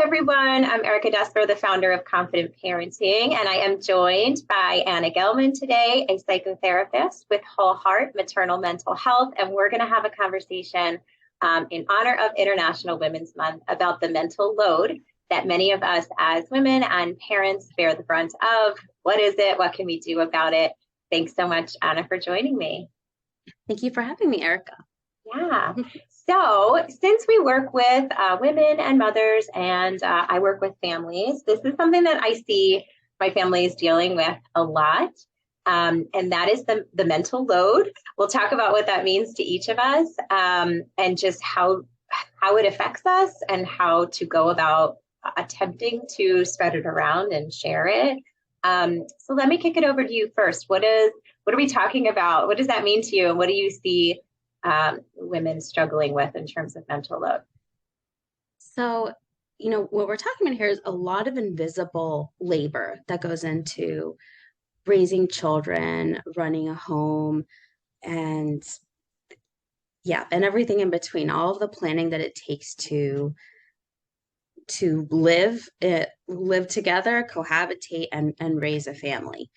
everyone. I'm Erica Desper, the founder of Confident Parenting, and I am joined by Ana Gelman today, a psychotherapist with Wholeheart Maternal Mental Health, and we're going to have a conversation in honor of International Women's Month about the mental load that many of us as women and parents bear the brunt of. What is it? What can we do about it? Thanks so much, Ana, for joining me. Thank you for having me, Erica. Yeah. So since we work with women and mothers and I work with families, this is something that I see my family is dealing with a lot. And that is the mental load. We'll talk about what that means to each of us and just how it affects us and how to go about attempting to spread it around and share it. So let me kick it over to you first. What are we talking about? What does that mean to you? And what do you see women struggling with in terms of mental load? So, what we're talking about here is a lot of invisible labor that goes into raising children, running a home, and everything in between, all of the planning that it takes to live together, cohabitate, and raise a family.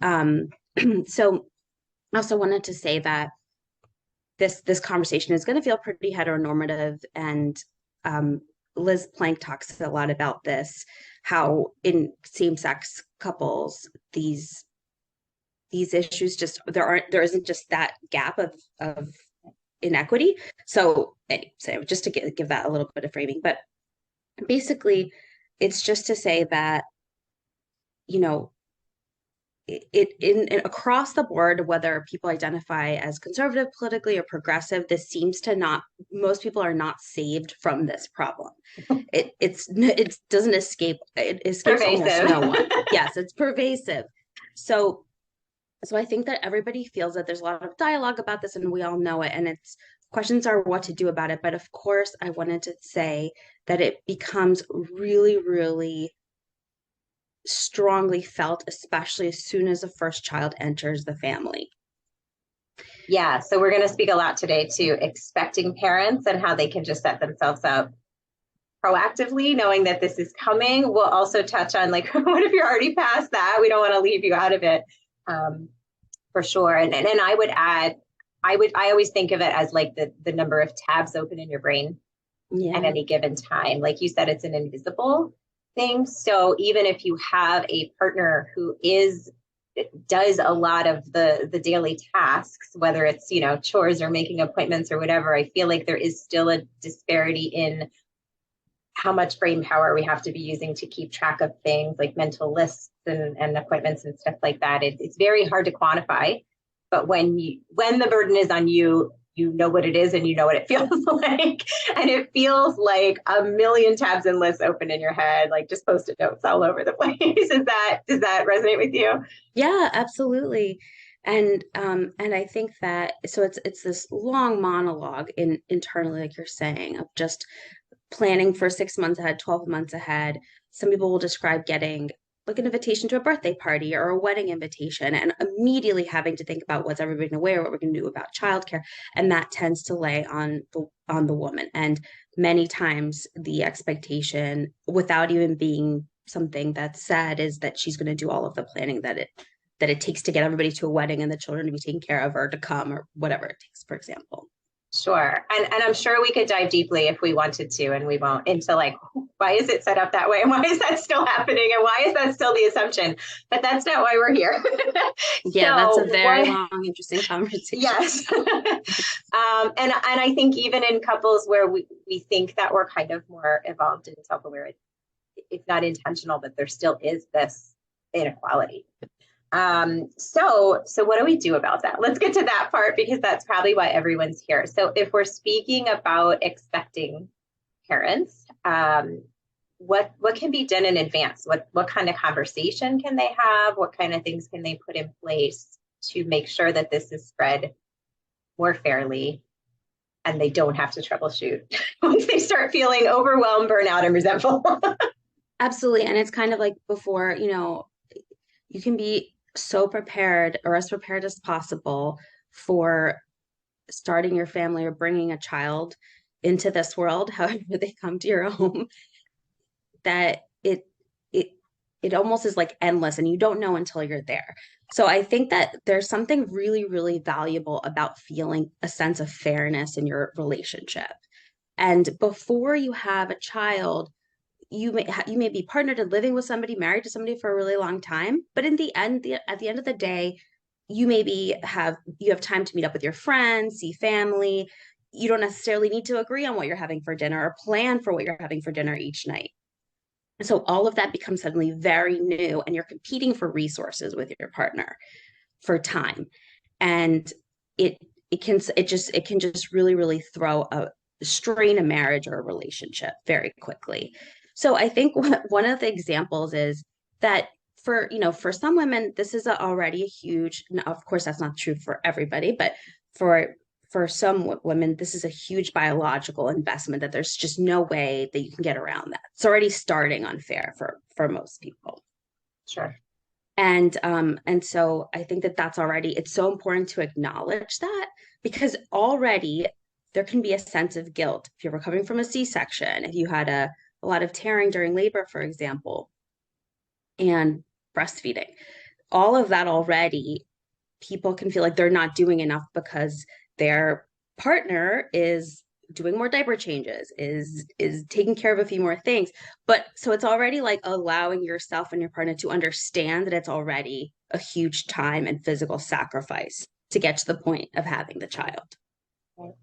So I also wanted to say that this conversation is going to feel pretty heteronormative, and Liz Plank talks a lot about this, how in same-sex couples these issues just there isn't just that gap of inequity. So just to give that a little bit of framing, but basically it's just to say that across the board, whether people identify as conservative politically or progressive, this seems to not, most people are not saved from this problem. It doesn't escape. It escapes almost no one. Yes, it's pervasive. So I think that everybody feels that there's a lot of dialogue about this, and we all know it. And it's questions are what to do about it. But of course, I wanted to say that it becomes really, really strongly felt, especially as soon as the first child enters the family. Yeah, so we're going to speak a lot today to expecting parents and how they can just set themselves up proactively, knowing that this is coming. We'll also touch on what if you're already past that? We don't want to leave you out of it, for sure. And I would add, I always think of it as like the number of tabs open in your brain at any given time. Like you said, it's an invisible thing. So even if you have a partner who does a lot of the daily tasks, whether it's, chores or making appointments or whatever, I feel like there is still a disparity in how much brain power we have to be using to keep track of things like mental lists and appointments and stuff like that. It's very hard to quantify, but when the burden is on you, you know what it is and you know what it feels like. And it feels like a million tabs and lists open in your head, like just Post-it notes all over the place. Does that resonate with you? Yeah, absolutely. And I think that so it's this long monologue internally, like you're saying, of just planning for 6 months ahead, 12 months ahead. Some people will describe getting like an invitation to a birthday party or a wedding invitation and immediately having to think about what's everybody going to wear, what we're going to do about childcare. And that tends to lay on the woman. And many times the expectation, without even being something that's said, is that she's going to do all of the planning that it takes to get everybody to a wedding and the children to be taken care of or to come or whatever it takes, for example. Sure. And I'm sure we could dive deeply if we wanted to, and we won't, into why is it set up that way? And why is that still happening? And why is that still the assumption? But that's not why we're here. Yeah, that's a very long, interesting conversation. Yes. And I think even in couples where we think that we're kind of more evolved and self-aware, it's not intentional, but there still is this inequality. So what do we do about that? Let's get to that part because that's probably why everyone's here. So if we're speaking about expecting parents, what can be done in advance? What kind of conversation can they have? What kind of things can they put in place to make sure that this is spread more fairly and they don't have to troubleshoot once they start feeling overwhelmed, burnout, and resentful? Absolutely. And it's kind of like before, you can be so prepared or as prepared as possible for starting your family or bringing a child into this world, however they come to your home. that it it almost is like endless and you don't know until you're there. So I think that there's something really, really valuable about feeling a sense of fairness in your relationship. And before you have a child, you may be partnered and living with somebody, married to somebody for a really long time, but in the end, at the end of the day, you have time to meet up with your friends, see family. You don't necessarily need to agree on what you're having for dinner or plan for what you're having for dinner each night. So all of that becomes suddenly very new, and you're competing for resources with your partner for time. And it it can just really, really throw a strain a marriage or a relationship very quickly. So I think one of the examples is that for some women, this is already a huge, of course, that's not true for everybody, but for some women, this is a huge biological investment that there's just no way that you can get around that. It's already starting unfair for most people. Sure. And so I think that that's already, it's so important to acknowledge that, because already there can be a sense of guilt if you're recovering from a C-section, if you had a lot of tearing during labor, for example, and breastfeeding. All of that already, people can feel like they're not doing enough because their partner is doing more diaper changes, is taking care of a few more things. But so it's already like allowing yourself and your partner to understand that it's already a huge time and physical sacrifice to get to the point of having the child. Right.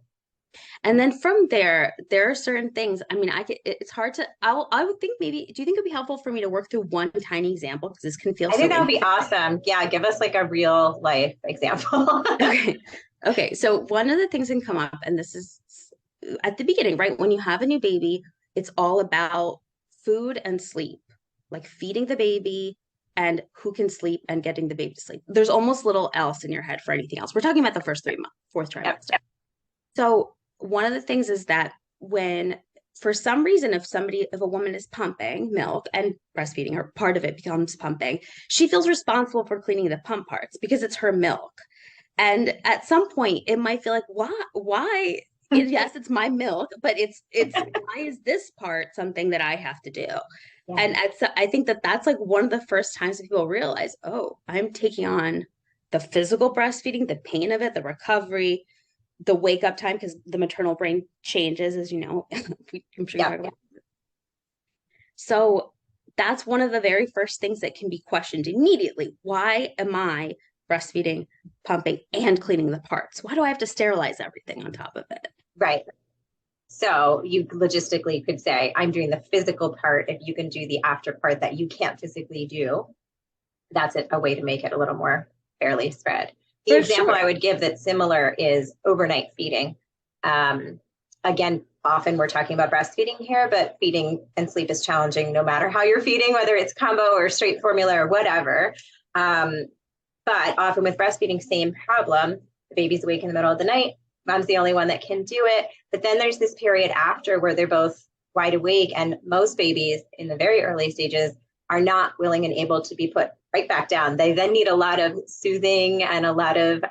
And then from there are certain things. I mean, it's hard to. I would think maybe. Do you think it'd be helpful for me to work through one tiny example, because this can feel I think so that would be awesome. Yeah, give us like a real life example. Okay. Okay. So one of the things that can come up, and this is at the beginning, right? When you have a new baby, it's all about food and sleep, like feeding the baby and who can sleep and getting the baby to sleep. There's almost little else in your head for anything else. We're talking about the first 3 months, fourth Yep. trimester. So one of the things is that when, for some reason, if a woman is pumping milk and breastfeeding, or part of it becomes pumping, she feels responsible for cleaning the pump parts because it's her milk. And at some point, it might feel like, why? Yes, it's my milk, but why is this part something that I have to do? Yeah. And I think that that's like one of the first times that people realize, oh, I'm taking on the physical breastfeeding, the pain of it, the recovery, the wake up time, because the maternal brain changes, as you know. I'm sure you talk about. So that's one of the very first things that can be questioned immediately. Why am I breastfeeding, pumping, and cleaning the parts? Why do I have to sterilize everything on top of it? Right. So you logistically could say, I'm doing the physical part. If you can do the after part that you can't physically do, that's a way to make it a little more fairly spread. The For example sure. I would give that's similar is overnight feeding. Again, often we're talking about breastfeeding here, but feeding and sleep is challenging no matter how you're feeding, whether it's combo or straight formula or whatever. But often with breastfeeding, same problem. The baby's awake in the middle of the night. Mom's the only one that can do it. But then there's this period after where they're both wide awake. And most babies in the very early stages are not willing and able to be put right back down. They then need a lot of soothing and a lot of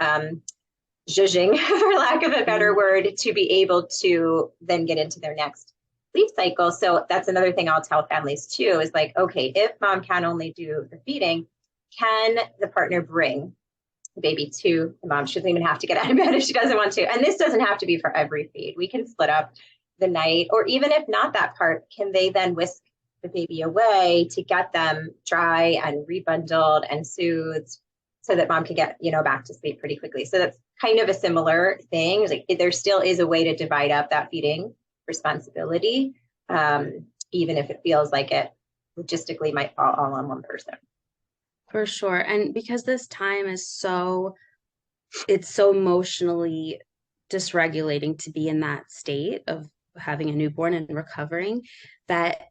zhuzhing, for lack of a better word, to be able to then get into their next sleep cycle. So that's another thing I'll tell families too, is like, okay, if mom can only do the feeding, can the partner bring the baby to the mom? She doesn't even have to get out of bed if she doesn't want to. And this doesn't have to be for every feed. We can split up the night, or even if not that part, can they then whisk the baby away to get them dry and rebundled and soothed so that mom can get, back to sleep pretty quickly. So that's kind of a similar thing. Like there still is a way to divide up that feeding responsibility, even if it feels like it logistically might fall all on one person. For sure. And because this time is it's so emotionally dysregulating to be in that state of having a newborn and recovering, that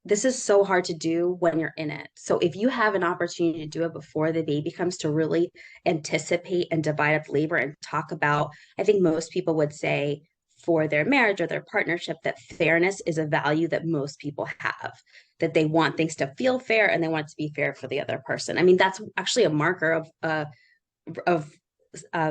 this is so hard to do when you're in it. So if you have an opportunity to do it before the baby comes, to really anticipate and divide up labor and talk about, I think most people would say for their marriage or their partnership, that fairness is a value that most people have, that they want things to feel fair and they want it to be fair for the other person. I mean, that's actually a marker of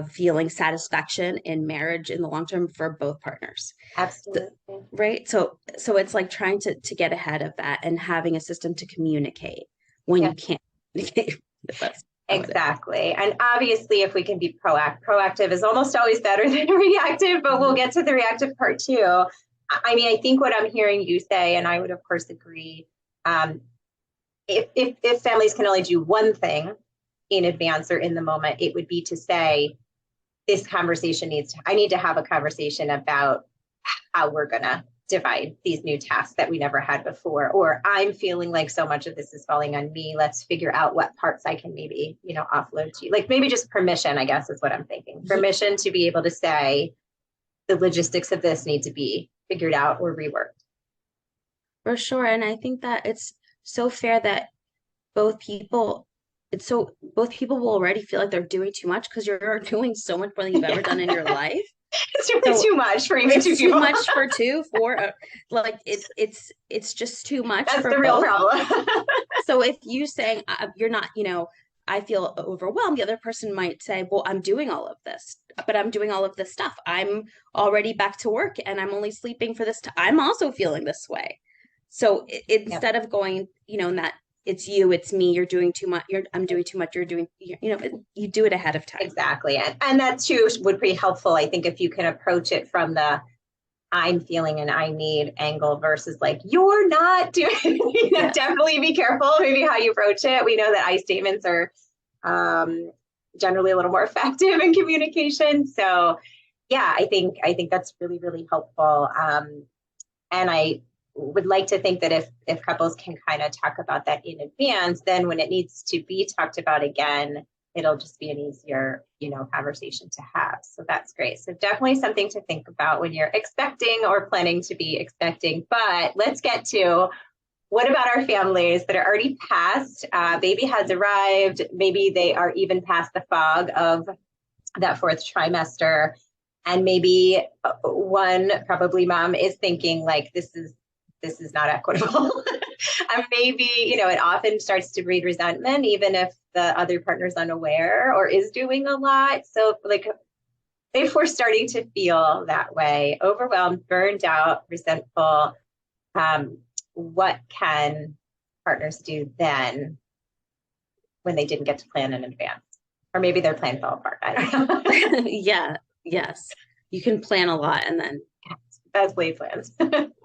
feeling satisfaction in marriage in the long term for both partners. Absolutely. Right. So it's like trying to get ahead of that and having a system to communicate when Yeah. you can't communicate with us. Exactly. And obviously, if we can be proactive is almost always better than reactive, but we'll get to the reactive part too. I mean, I think what I'm hearing you say, and I would, of course, agree, if families can only do one thing in advance or in the moment, it would be to say, I need to have a conversation about how we're going to divide these new tasks that we never had before, or I'm feeling like so much of this is falling on me. Let's figure out what parts I can maybe, offload to you. Like maybe just permission, I guess is what I'm thinking. Permission to be able to say the logistics of this need to be figured out or reworked. For sure. And I think that it's so fair that both people both people will already feel like they're doing too much because you're doing so much more than you've ever done in your life. It's really too much for even two It's people. too much for two, four, like it's just too much That's for the real both. problem. So if you saying you're not, I feel overwhelmed, the other person might say, well, I'm doing all of this, but I'm doing all of this stuff. I'm already back to work and I'm only sleeping for this. I'm also feeling this way. So instead of going, in that it's you, it's me, you're doing too much, I'm doing too much, you're doing, you do it ahead of time. Exactly. And that too would be helpful, I think, if you can approach it from the I'm feeling and I need angle versus like, you're not doing, definitely be careful maybe how you approach it. We know that I statements are generally a little more effective in communication. So yeah, I think that's really, really helpful. And I would like to think that if couples can kind of talk about that in advance, then when it needs to be talked about again, it'll just be an easier, conversation to have. So that's great. So definitely something to think about when you're expecting or planning to be expecting. But let's get to what about our families that are already past, baby has arrived, maybe they are even past the fog of that fourth trimester. And maybe one, probably mom, is thinking like, this is not equitable. And maybe, it often starts to breed resentment, even if the other partner's unaware or is doing a lot. So like, if we're starting to feel that way, overwhelmed, burned out, resentful, what can partners do then when they didn't get to plan in advance? Or maybe their plan fell apart. I don't know. Yeah. Yes. You can plan a lot and then that's laid plans.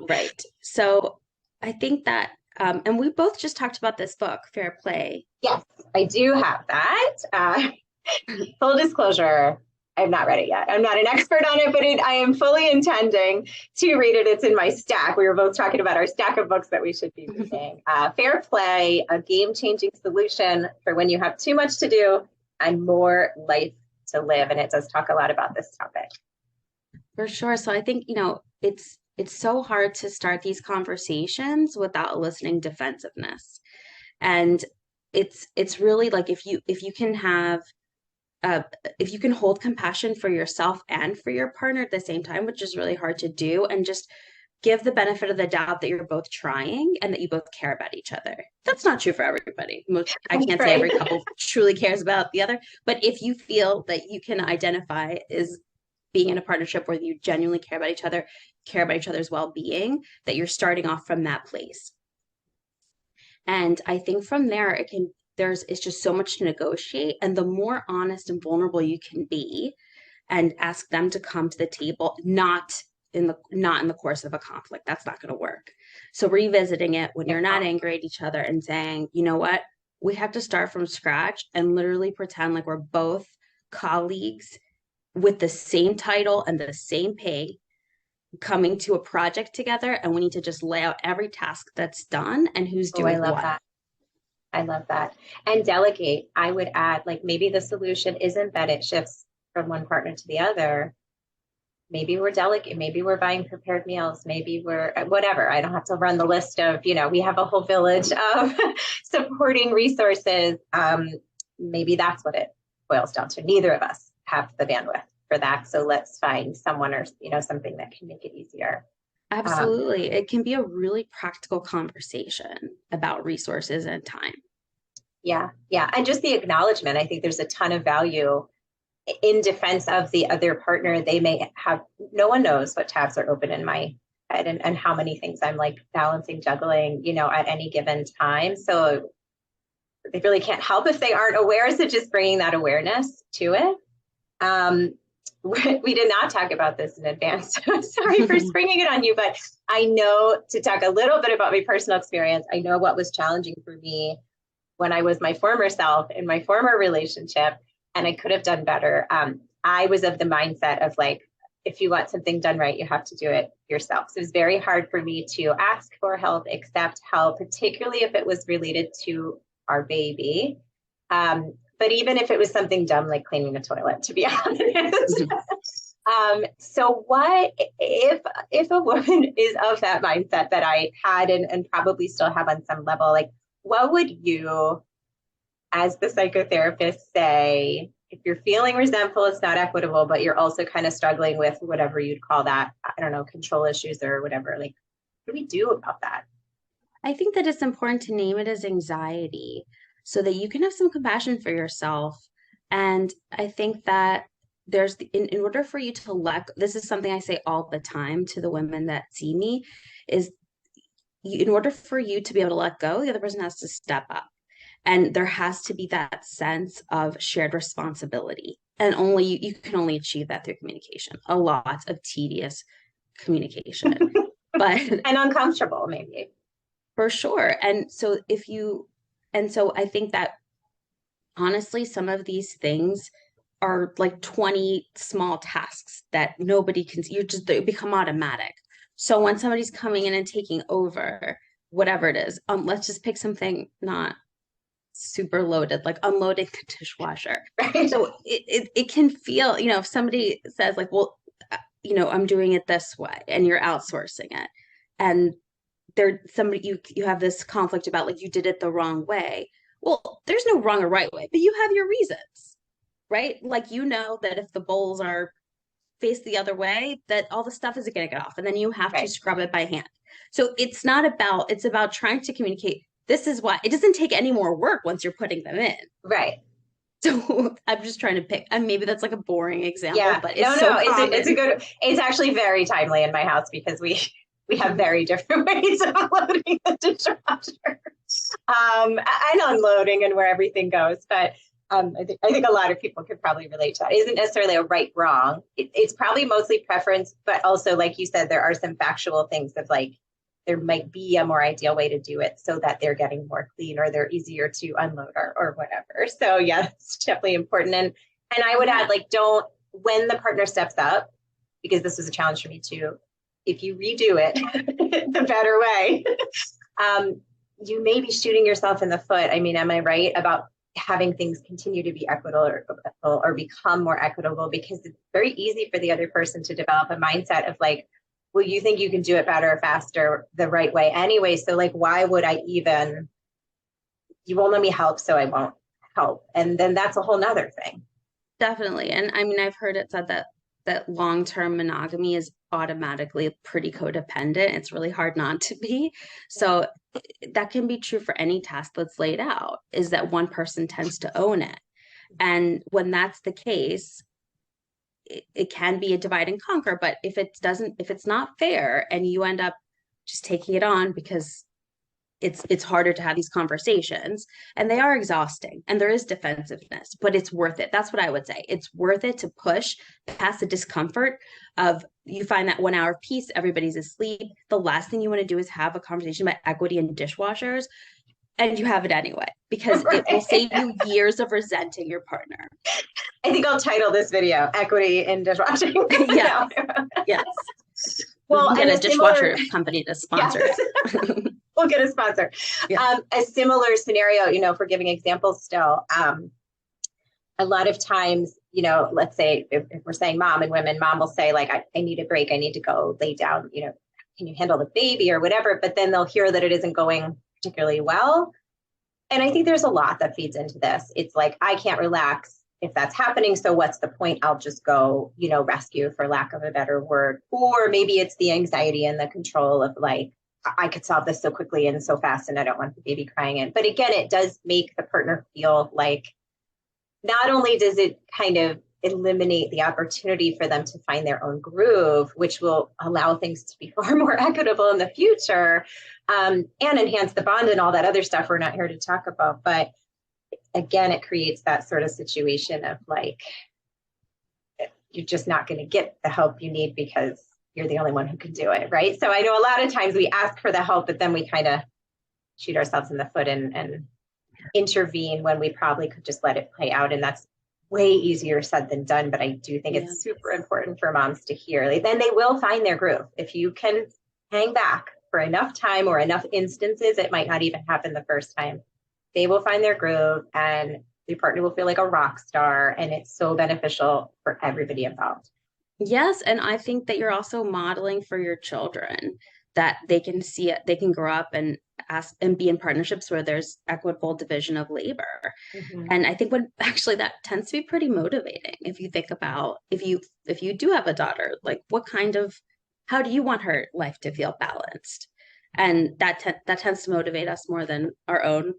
Right. So I think that, and we both just talked about this book, Fair Play. Yes, I do have that. Full disclosure, I've not read it yet. I'm not an expert on it, but I am fully intending to read it. It's in my stack. We were both talking about our stack of books that we should be reading. Fair Play, a game-changing solution for when you have too much to do and more life to live. And it does talk a lot about this topic. For sure. So I think, it's so hard to start these conversations without eliciting defensiveness. And it's really like if you can have if you can hold compassion for yourself and for your partner at the same time, which is really hard to do, and just give the benefit of the doubt that you're both trying and that you both care about each other. That's not true for everybody. I can't say every couple truly cares about the other, but if you feel that you can identify as being in a partnership where you genuinely care about each other's well-being, that you're starting off from that place. And I think from there, it's just so much to negotiate. And the more honest and vulnerable you can be and ask them to come to the table, not in the course of a conflict, that's not going to work. So revisiting it when you're not angry at each other and saying, you know what, we have to start from scratch and literally pretend like we're both colleagues with the same title and the same pay coming to a project together, and we need to just lay out every task that's done and who's doing what. That. I love that. And delegate. I would add, like, maybe the solution isn't that it shifts from one partner to the other. Maybe we're delegating, maybe we're buying prepared meals, maybe we're whatever. I don't have to run the list of, we have a whole village of supporting resources. Maybe that's what it boils down to. Neither of us have the bandwidth for that. So let's find someone or, something that can make it easier. Absolutely. It can be a really practical conversation about resources and time. Yeah. Yeah. And just the acknowledgement. I think there's a ton of value in defense of the other partner, they may have, no one knows what tabs are open in my head and how many things I'm like balancing, juggling, at any given time. So they really can't help if they aren't aware. So just bringing that awareness to it. We did not talk about this in advance. So sorry for springing it on you, but I know, to talk a little bit about my personal experience, I know what was challenging for me when I was my former self in my former relationship, and I could have done better. I was of the mindset of like, if you want something done right, you have to do it yourself. So it was very hard for me to ask for help, accept help, particularly if it was related to our baby. But even if it was something dumb like cleaning the toilet, to be honest. So what if a woman is of that mindset that I had and probably still have on some level, like what would you, as the psychotherapist, say if you're feeling resentful, it's not equitable, but you're also kind of struggling with whatever you'd call that, I don't know, control issues or whatever, like what do we do about that? I think that it's important to name it as anxiety so that you can have some compassion for yourself. And I think that in order for you to this is something I say all the time to the women that see me, is in order for you to be able to let go, the other person has to step up. And there has to be that sense of shared responsibility. And you can only achieve that through communication, a lot of tedious communication. But and uncomfortable, maybe. For sure. And so I think that honestly, some of these things are like 20 small tasks that nobody can, they become automatic. So when somebody's coming in and taking over, whatever it is, let's just pick something not super loaded, like unloading the dishwasher. Right. So it can feel, if somebody says like, well, I'm doing it this way and you're outsourcing it. And you have this conflict about like you did it the wrong way. Well, there's no wrong or right way, but you have your reasons, right? Like that if the bowls are faced the other way, that all the stuff isn't going to get off, and then you have to scrub it by hand. So it's about trying to communicate. This is why it doesn't take any more work once you're putting them in. Right. So I'm just trying to pick, and maybe that's like a boring example, but it's actually very timely in my house because we have very different ways of loading the dishwasher and unloading and where everything goes. But I think a lot of people could probably relate to that. It isn't necessarily a right, wrong. It's probably mostly preference, but also, like you said, there are some factual things of like, there might be a more ideal way to do it so that they're getting more clean or they're easier to unload or whatever. So yeah, it's definitely important. And I would add, like, when the partner steps up, because this was a challenge for me too, if you redo it the better way, you may be shooting yourself in the foot. I mean, am I right about having things continue to be equitable or become more equitable? Because it's very easy for the other person to develop a mindset of like, well, you think you can do it better, faster, the right way anyway. So like, why would you won't let me help, so I won't help. And then that's a whole nother thing. Definitely. And I mean, I've heard it said that long-term monogamy is automatically pretty codependent. It's really hard not to be. So that can be true for any task that's laid out, is that one person tends to own it. And when that's the case, it can be a divide and conquer. But if it's not fair and you end up just taking it on because it's harder to have these conversations, and they are exhausting, and there is defensiveness, but it's worth it. That's what I would say. It's worth it to push past the discomfort of, you find that 1 hour of peace, everybody's asleep. The last thing you want to do is have a conversation about equity in dishwashers, and you have it anyway, because it will save you years of resenting your partner. I think I'll title this video "Equity in Dishwashing." Yeah. Yes. Well, get a dishwasher company to sponsor it. We'll get a sponsor. Yeah. A similar scenario, if we're giving examples still, a lot of times, let's say if we're saying mom and women, mom will say like, I need a break. I need to go lay down, can you handle the baby or whatever? But then they'll hear that it isn't going particularly well. And I think there's a lot that feeds into this. It's like, I can't relax if that's happening. So what's the point? I'll just go, rescue, for lack of a better word. Or maybe it's the anxiety and the control of like, I could solve this so quickly and so fast, and I don't want the baby crying in. But again, it does make the partner feel like, not only does it kind of eliminate the opportunity for them to find their own groove, which will allow things to be far more equitable in the future, and enhance the bond and all that other stuff we're not here to talk about. But again, it creates that sort of situation of like, you're just not going to get the help you need because you're the only one who can do it, right? So I know a lot of times we ask for the help, but then we kind of shoot ourselves in the foot and intervene when we probably could just let it play out. And that's way easier said than done. But I do think it's super important for moms to hear. Like, then they will find their groove. If you can hang back for enough time or enough instances, it might not even happen the first time. They will find their groove and your partner will feel like a rock star. And it's so beneficial for everybody involved. Yes, and I think that you're also modeling for your children that they can see it, they can grow up and ask and be in partnerships where there's equitable division of labor. Mm-hmm. And I think actually that tends to be pretty motivating if you think about if you do have a daughter, like how do you want her life to feel balanced? And that tends to motivate us more than our own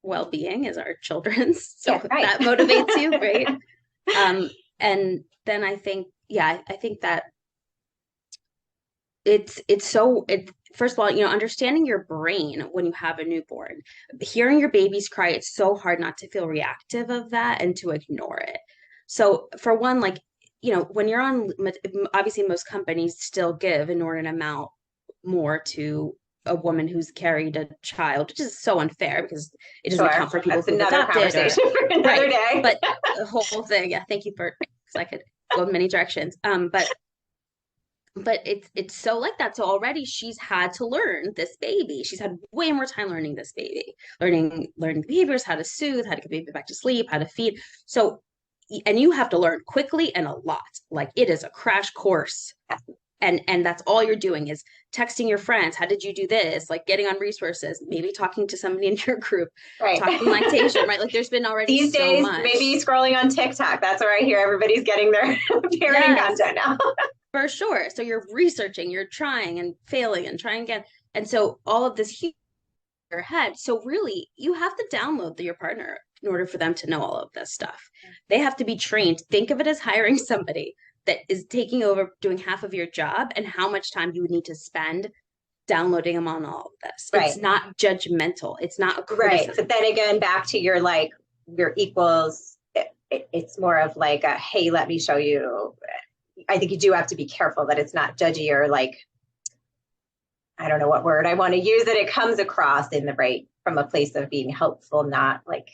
well-being is our children's. So yeah, right. that motivates you, right? And then I think that first of all, understanding your brain when you have a newborn, hearing your babies cry, it's so hard not to feel reactive of that and to ignore it. So for one, like, when you're on, obviously most companies still give an inordinate amount more to a woman who's carried a child, which is so unfair because it doesn't account for people who've adopted. Conversation for another day. But the whole thing, yeah, thank you because I could go in many directions. But it's so like that. So already she's had to learn this baby. She's had way more time learning this baby, learning behaviors, how to soothe, how to get baby back to sleep, how to feed. So, and you have to learn quickly and a lot. Like it is a crash course. And that's all you're doing is texting your friends. How did you do this? Like getting on resources, maybe talking to somebody in your group, right. Talking lactation, right? Like there's been already these days, maybe scrolling on TikTok. That's where I hear everybody's getting their parenting content now. For sure. So you're researching, you're trying and failing and trying again. And so all of this in your head. So really, you have to download your partner in order for them to know all of this stuff. They have to be trained. Think of it as hiring somebody that is taking over, doing half of your job, and how much time you would need to spend downloading them on all of this. Right. It's not judgmental. It's not a criticism. Right. But then again, back to your equals, it's more of like a, hey, let me show you. I think you do have to be careful that it's not judgy or like, I don't know what word I want to use, that it comes across from a place of being helpful, not like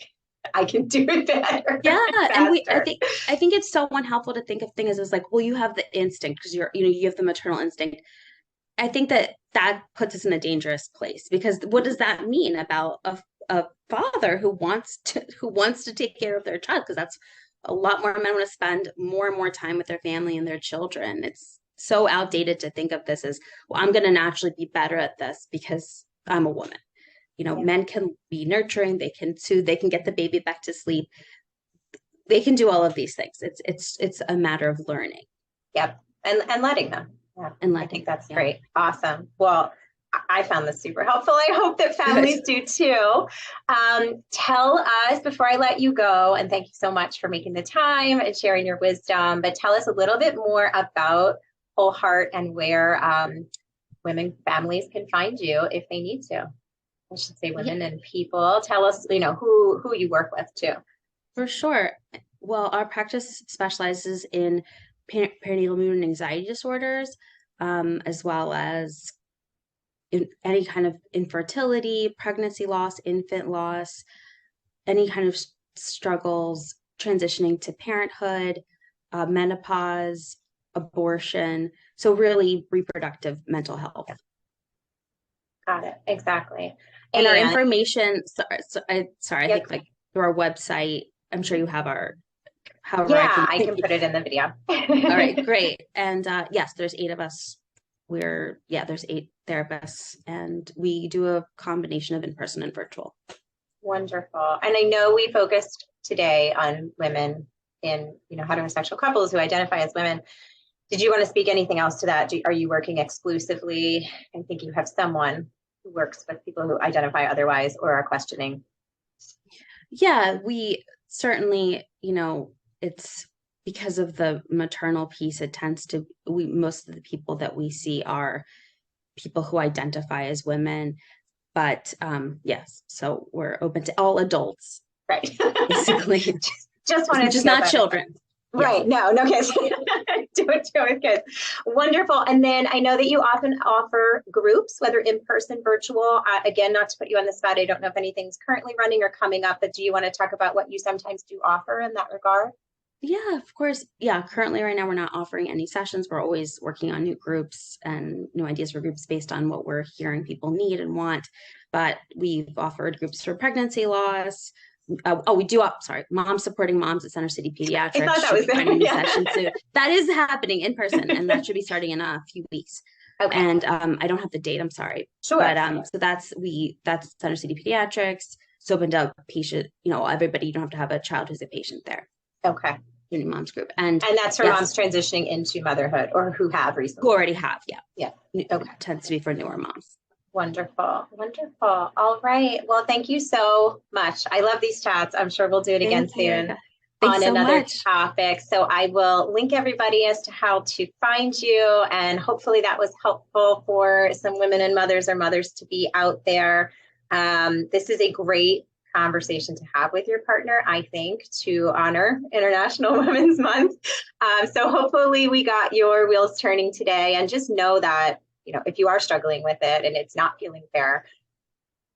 I can do it better. Yeah. And I think it's so unhelpful to think of things as like, well, you have the instinct because you have the maternal instinct. I think that puts us in a dangerous place because what does that mean about a father who wants to take care of their child? Because that's a lot more men want to spend more and more time with their family and their children. It's so outdated to think of this as, well, I'm going to naturally be better at this because I'm a woman. Men can be nurturing, they can soothe, they can get the baby back to sleep. They can do all of these things. It's a matter of learning. Yep. And letting them. Yeah. And I think that's great. Awesome. Well, I found this super helpful. I hope that families do too. Tell us, before I let you go, and thank you so much for making the time and sharing your wisdom, but tell us a little bit more about Wholeheart and where families can find you if they need to. I should say women and people. Tell us, who you work with too. For sure. Well, our practice specializes in perinatal mood and anxiety disorders, as well as in any kind of infertility, pregnancy loss, infant loss, any kind of struggles transitioning to parenthood, menopause, abortion. So really reproductive mental health. Got it. Exactly. And our information, I think like through our website, I'm sure you have our, I can put it in the video. All right, great. And yes, there's 8 of us. There's 8 therapists, and we do a combination of in-person and virtual. Wonderful. And I know we focused today on women in, heterosexual couples who identify as women. Did you want to speak anything else to that? Are you working exclusively? I think you have someone who works with people who identify otherwise or are questioning. Yeah, we certainly, because of the maternal piece, it tends to, most of the people that we see are people who identify as women. But yes, so we're open to all adults, Right. basically, Just wanted to just get not that. children. Right. Yes. No kids. Do it with kids. Wonderful. And then I know that you often offer groups, whether in person, virtual. Again, not to put you on the spot, I don't know if anything's currently running or coming up, but do you want to talk about what you sometimes do offer in that regard? Yeah, of course. Yeah, currently right now we're not offering any sessions. We're always working on new groups and new ideas for groups based on what we're hearing people need and want. But we've offered groups for pregnancy loss. Oh, we do sorry, moms supporting moms at Center City I Pediatrics thought that should was be finding a new yeah. session soon. That is happening in person, and that should be starting in a few weeks. Okay. And I don't have the date, I'm sorry. Sure. But so that's Center City Pediatrics. It's opened up patient, everybody, you don't have to have a child who's a patient there. Okay. New moms group. And that's for moms transitioning into motherhood or who have recently. Who already have, yeah. Yeah. Okay. It tends to be for newer moms. Wonderful. Wonderful. All right. Well, thank you so much. I love these chats. I'm sure we'll do it again soon on another topic. So I will link everybody as to how to find you. And hopefully that was helpful for some women and mothers or mothers to be out there. This is a great conversation to have with your partner, I think, to honor International Women's Month. So hopefully we got your wheels turning today, and just know that, if you are struggling with it and it's not feeling fair,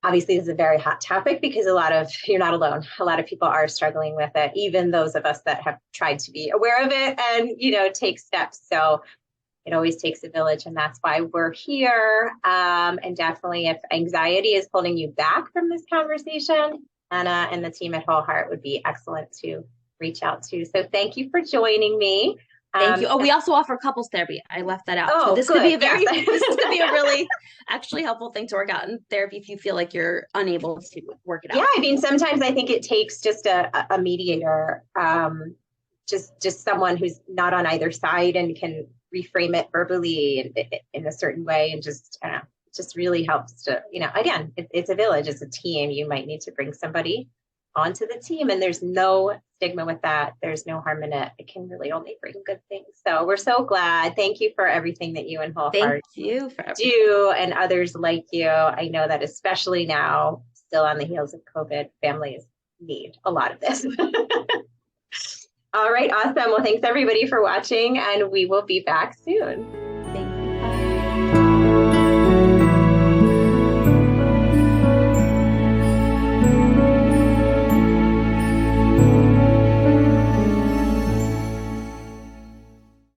obviously this is a very hot topic because you're not alone. A lot of people are struggling with it, even those of us that have tried to be aware of it and, take steps. So it always takes a village, and that's why we're here. And definitely if anxiety is holding you back from this conversation, Anna and the team at Wholeheart would be excellent to reach out to. So thank you for joining me. Thank you. Oh, we also offer couples therapy. I left that out. Oh, so this good. could be this could be a really actually helpful thing to work out in therapy if you feel like you're unable to work it out. Yeah, I mean, sometimes I think it takes just a mediator, just someone who's not on either side and can reframe it verbally in a certain way, and just really helps to, again, it's a village, it's a team. You might need to bring somebody onto the team, and there's no stigma with that. There's no harm in it. It can really only bring good things. So we're so glad. Thank you for everything that you and Wholeheart do, and others like you. I know that especially now, still on the heels of COVID, families need a lot of this. All right, awesome. Well, thanks everybody for watching, and we will be back soon.